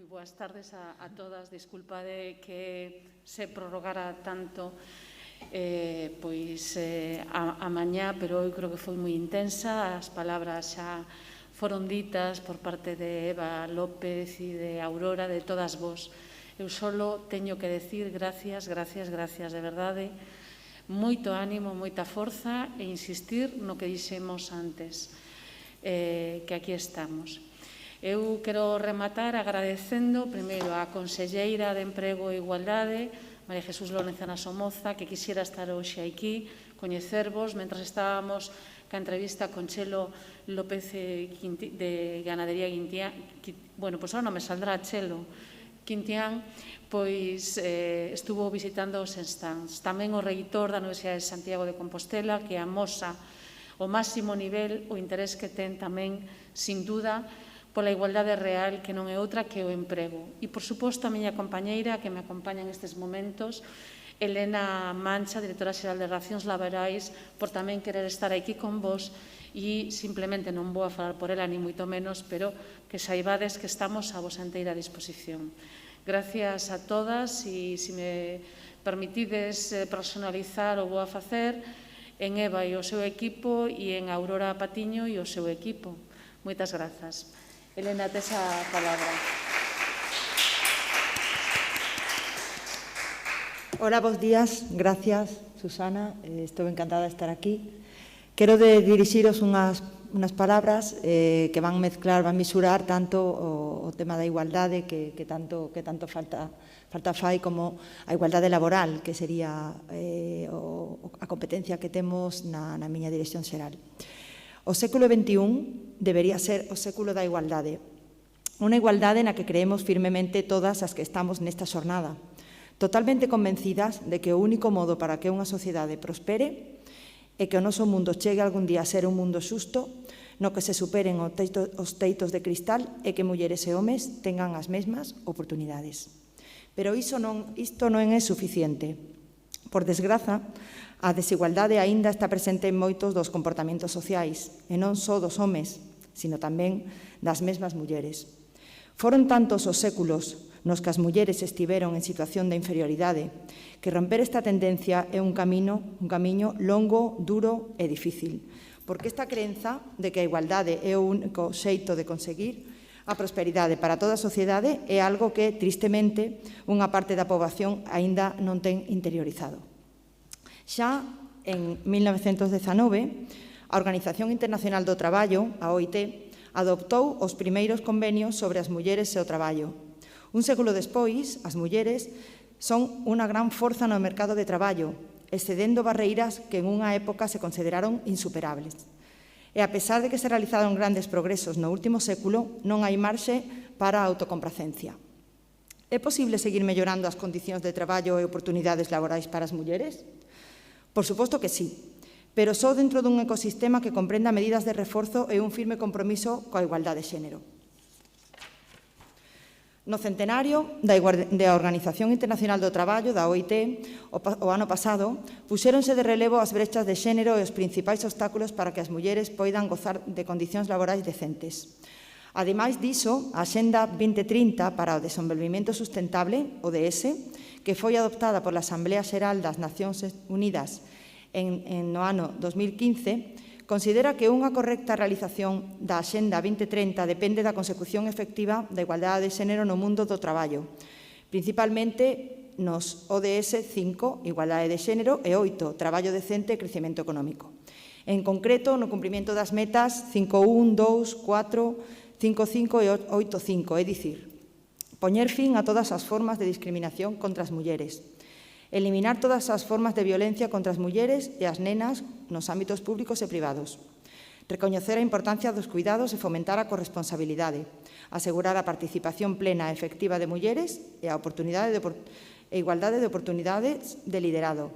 boas tardes a todas. Disculpa de que se prorrogara tanto a mañá, pero eu creo que foi moi intensa. As palabras xa foron ditas por parte de Eva López e de Aurora, de todas vos. Eu solo teño que decir gracias, gracias, gracias, de verdade. Moito ánimo, moita forza e insistir no que dixemos antes, que aquí estamos. Eu quero rematar agradecendo primeiro á Conselleira de Emprego e Igualdade, María Jesús Lorenzana Somoza, que quixera estar hoxe aquí, coñecervos, mentras estábamos ca entrevista con Chelo López de Ganadería Guintián, bueno, pois ahora non me saldrá Chelo Quintián, pois estuvo visitando os stands. Tamén o reitor da Universidade de Santiago de Compostela, que amosa o máximo nivel o interés que ten tamén, sin duda, pola igualdade real, que non é outra que o emprego. E, por suposto, a miña compañeira, que me acompaña nestes momentos, Elena Mancha, directora xeral de Relacións Laborais, por tamén querer estar aquí con vos e simplemente non vou a falar por ela, ni moito menos, pero que saibades que estamos a vosa enteira disposición. Gracias a todas e, se me permitides personalizar, o vou a facer en Eva e o seu equipo e en Aurora Patiño e o seu equipo. Moitas grazas. Elena, tes a palabra. Hola, bons días. Gracias, Susana. Estou encantada de estar aquí. Quero dirixiros unhas palabras que van misurar tanto o tema da igualdade que tanto falta fai, como a igualdade laboral, que sería a competencia que temos na miña dirección xeral. O século XXI debería ser o século da igualdade. Unha igualdade na que creemos firmemente todas as que estamos nesta xornada, totalmente convencidas de que o único modo para que unha sociedade prospere e que o noso mundo chegue algún día a ser un mundo xusto, no que se superen os teitos de cristal e que mulleres e homes tengan as mesmas oportunidades. Pero isto non é suficiente. Por desgraza, a desigualdade aínda está presente en moitos dos comportamentos sociais, e non só dos homes, sino tamén das mesmas mulleres. Foron tantos os séculos nos que as mulleres estiveron en situación de inferioridade, que romper esta tendencia é un camiño longo, duro e difícil, porque esta crenza de que a igualdade é o único xeito de conseguir a prosperidade para toda a sociedade é algo que, tristemente, unha parte da poboación aínda non ten interiorizado. Xa en 1919, a Organización Internacional do Traballo, a OIT, adoptou os primeiros convenios sobre as mulleres e o traballo. Un século despois, as mulleres son unha gran forza no mercado de traballo, excedendo barreiras que en unha época se consideraron insuperables. E a pesar de que se realizaron grandes progresos no último século, non hai marxe para a autocompracencia. É posible seguir mellorando as condicións de traballo e oportunidades laborais para as mulleres? Por suposto que sí, pero só dentro dun ecosistema que comprenda medidas de reforzo e un firme compromiso coa igualdade de xénero. No centenario da Organización Internacional do Traballo, da OIT, o ano pasado, puxéronse de relevo as brechas de xénero e os principais obstáculos para que as mulleres poidan gozar de condicións laborais decentes. Ademais diso, a Axenda 2030 para o Desenvolvemento Sustentable, ODS, que foi adoptada pola Asamblea Xeral das Nacións Unidas no ano 2015, considera que unha correcta realización da Axenda 2030 depende da consecución efectiva da igualdade de xénero no mundo do traballo, principalmente nos ODS 5, igualdade de xénero, e 8, traballo decente e crecemento económico. En concreto, no cumprimento das metas 5.1, 2, 4, 5.5 e 8.5, é dicir, poñer fin a todas as formas de discriminación contra as mulleres, eliminar todas as formas de violencia contra as mulleres e as nenas nos ámbitos públicos e privados, recoñecer a importancia dos cuidados e fomentar a corresponsabilidade, asegurar a participación plena e efectiva de mulleres e a igualdade de oportunidades de liderado,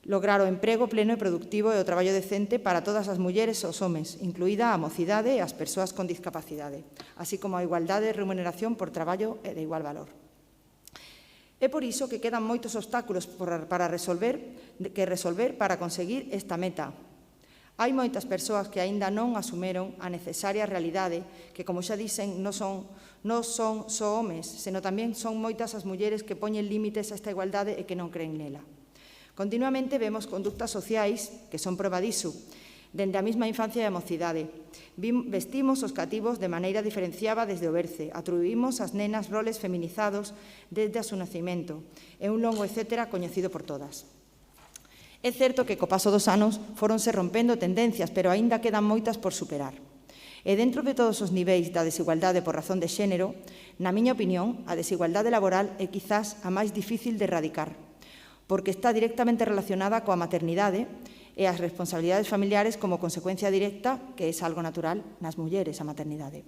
lograr o emprego pleno e productivo e o traballo decente para todas as mulleres e os homes, incluída a mocidade e as persoas con discapacidade, así como a igualdade de remuneración por traballo e de igual valor. É por iso que quedan moitos obstáculos para resolver para conseguir esta meta. Hai moitas persoas que aínda non asumeron a necesaria realidade que, como xa dicen, non son só homes, senón tamén son moitas as mulleres que poñen límites a esta igualdade e que non creen nela. Continuamente vemos conductas sociais que son proba diso, dende a mesma infancia e a mocidade. Vestimos os cativos de maneira diferenciada desde o berce, atribuímos ás nenas roles feminizados desde o seu nacimento. É un longo etcétera coñecido por todas. É certo que co paso dos anos foronse rompendo tendencias, pero aínda quedan moitas por superar. E dentro de todos os niveis da desigualdade por razón de xénero, na miña opinión, a desigualdade laboral é quizás a máis difícil de erradicar, porque está directamente relacionada coa maternidade e as responsabilidades familiares como consecuencia directa, que é algo natural nas mulleres, a maternidade.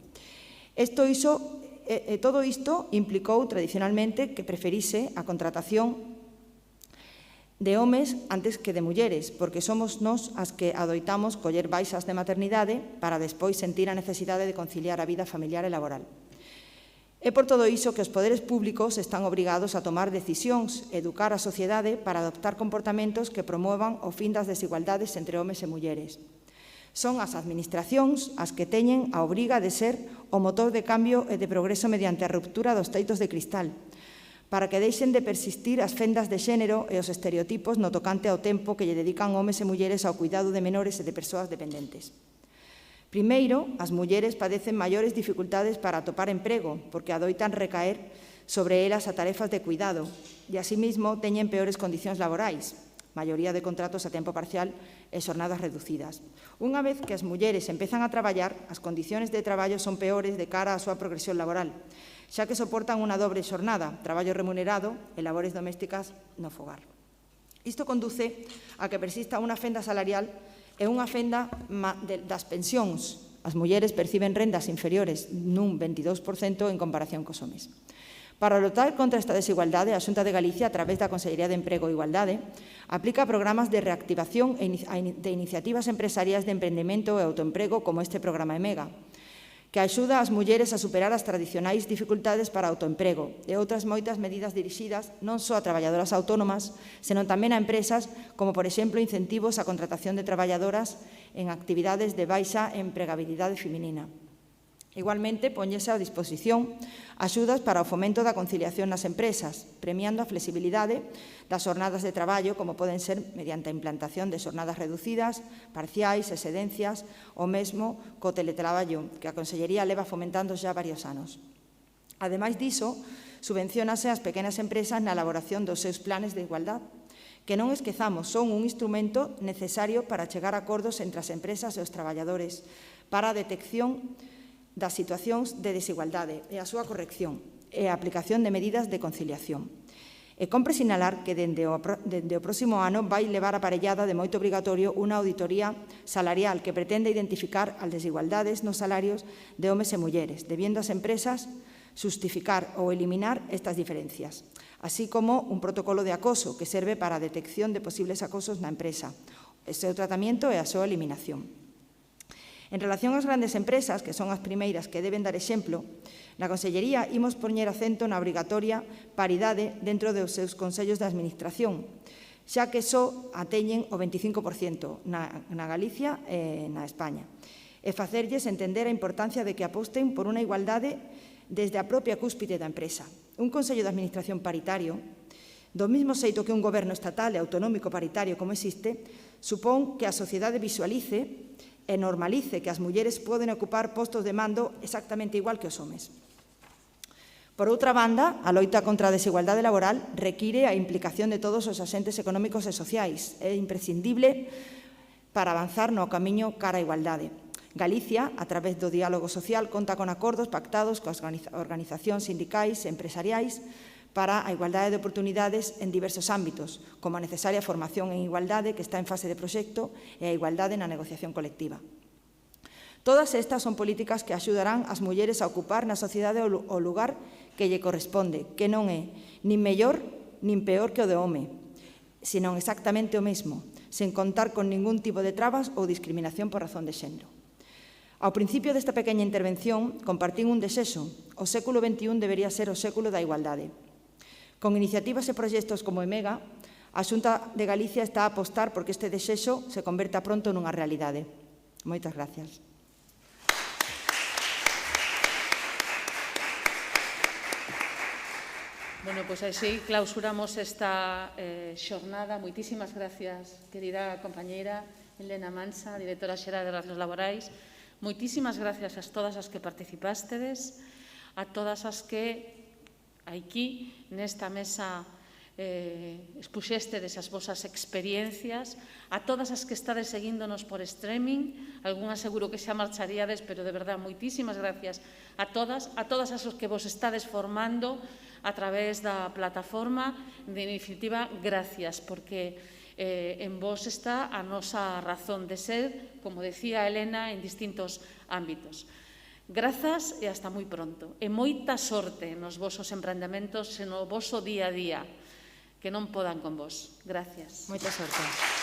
Todo isto implicou tradicionalmente que preferise a contratación de homes antes que de mulleres, porque somos nós as que adoitamos coller baixas de maternidade para despois sentir a necesidade de conciliar a vida familiar e laboral. É por todo iso que os poderes públicos están obrigados a tomar decisións, educar a sociedade para adoptar comportamentos que promovan o fin das desigualdades entre homes e mulleres. Son as administracións as que teñen a obriga de ser o motor de cambio e de progreso mediante a ruptura dos teitos de cristal, para que deixen de persistir as fendas de xénero e os estereotipos no tocante ao tempo que lle dedican homes e mulleres ao cuidado de menores e de persoas dependentes. Primeiro, as mulleres padecen maiores dificultades para atopar emprego, porque adoitan recaer sobre elas a tarefas de cuidado e, asimismo, teñen peores condicións laborais, maioría de contratos a tempo parcial e xornadas reducidas. Unha vez que as mulleres empezan a traballar, as condicións de traballo son peores de cara á súa progresión laboral, xa que soportan unha dobre xornada, traballo remunerado e labores domésticas no fogar. Isto conduce a que persista unha fenda salarial e unha fenda das pensións. As mulleres perciben rendas inferiores nun 22% en comparación cos homes. Para lotar contra esta desigualdade, a Xunta de Galicia, a través da Consellería de Emprego e Igualdade, aplica programas de reactivación de iniciativas empresariais de emprendemento e autoemprego como este programa EMEGA, que axuda as mulleres a superar as tradicionais dificultades para autoemprego e outras moitas medidas dirixidas non só a traballadoras autónomas, senón tamén a empresas, como, por exemplo, incentivos á contratación de traballadoras en actividades de baixa empregabilidade feminina. Igualmente, póñese a disposición axudas para o fomento da conciliación nas empresas, premiando a flexibilidade das xornadas de traballo, como poden ser mediante a implantación de xornadas reducidas, parciais, excedencias, ou mesmo co teletraballo, que a Consellería leva fomentando xa varios anos. Ademais diso, subvenciónase as pequenas empresas na elaboración dos seus planes de igualdade, que non esquezamos, son un instrumento necesario para chegar a acordos entre as empresas e os traballadores para a detección das situacións de desigualdade e a súa corrección e a aplicación de medidas de conciliación. E compre sinalar que dende o próximo ano vai levar aparellada de moito obrigatorio unha auditoría salarial que pretende identificar as desigualdades nos salarios de homes e mulleres, debiendo as empresas xustificar ou eliminar estas diferencias, así como un protocolo de acoso que serve para a detección de posibles acosos na empresa, o seu tratamento e a súa eliminación. En relación ás grandes empresas, que son as primeiras que deben dar exemplo, na Consellería imos poñer acento na obrigatoria paridade dentro dos seus consellos de administración, xa que só ateñen o 25% na Galicia e na España, e facerlles entender a importancia de que aposten por unha igualdade desde a propia cúspide da empresa. Un consello de administración paritario, do mesmo xeito que un goberno estatal e autonómico paritario como existe, supón que a sociedade visualice e normalice que as mulleres poden ocupar postos de mando exactamente igual que os homes. Por outra banda, a loita contra a desigualdade laboral require a implicación de todos os axentes económicos e sociais. É imprescindible para avanzar no camiño cara á igualdade. Galicia, a través do diálogo social, conta con acordos pactados coas organizacións sindicais e empresariais para a igualdade de oportunidades en diversos ámbitos, como a necesaria formación en igualdade que está en fase de proxecto e a igualdade na negociación colectiva. Todas estas son políticas que axudarán as mulleres a ocupar na sociedade o lugar que lle corresponde, que non é nin mellor nin peor que o de home, senón exactamente o mesmo, sen contar con ningún tipo de trabas ou discriminación por razón de xénero. Ao principio desta pequena intervención compartín un desexo: o século XXI debería ser o século da igualdade. Con iniciativas e proxectos como EMEGA, A Xunta de Galicia está a apostar porque este desexo se converta pronto nunha realidade. Moitas gracias. Bueno, pois así clausuramos esta xornada. Moitísimas gracias, querida compañeira Elena Mansa, directora xeral de Relacións Laborais. Moitísimas gracias a todas as que participastedes, a todas as que aquí, nesta mesa, expuxéstedes as vosas experiencias, a todas as que estades seguíndonos por streaming, algunhas seguro que xa marcharíades, pero de verdade, moitísimas gracias a todas as que vos estades formando a través da plataforma. De definitiva, gracias, porque en vos está a nosa razón de ser, como decía Elena, en distintos ámbitos. Grazas e hasta moi pronto. E moita sorte nos vosos emprendementos e no voso día a día, que non podan con vos. Gracias. Moita sorte.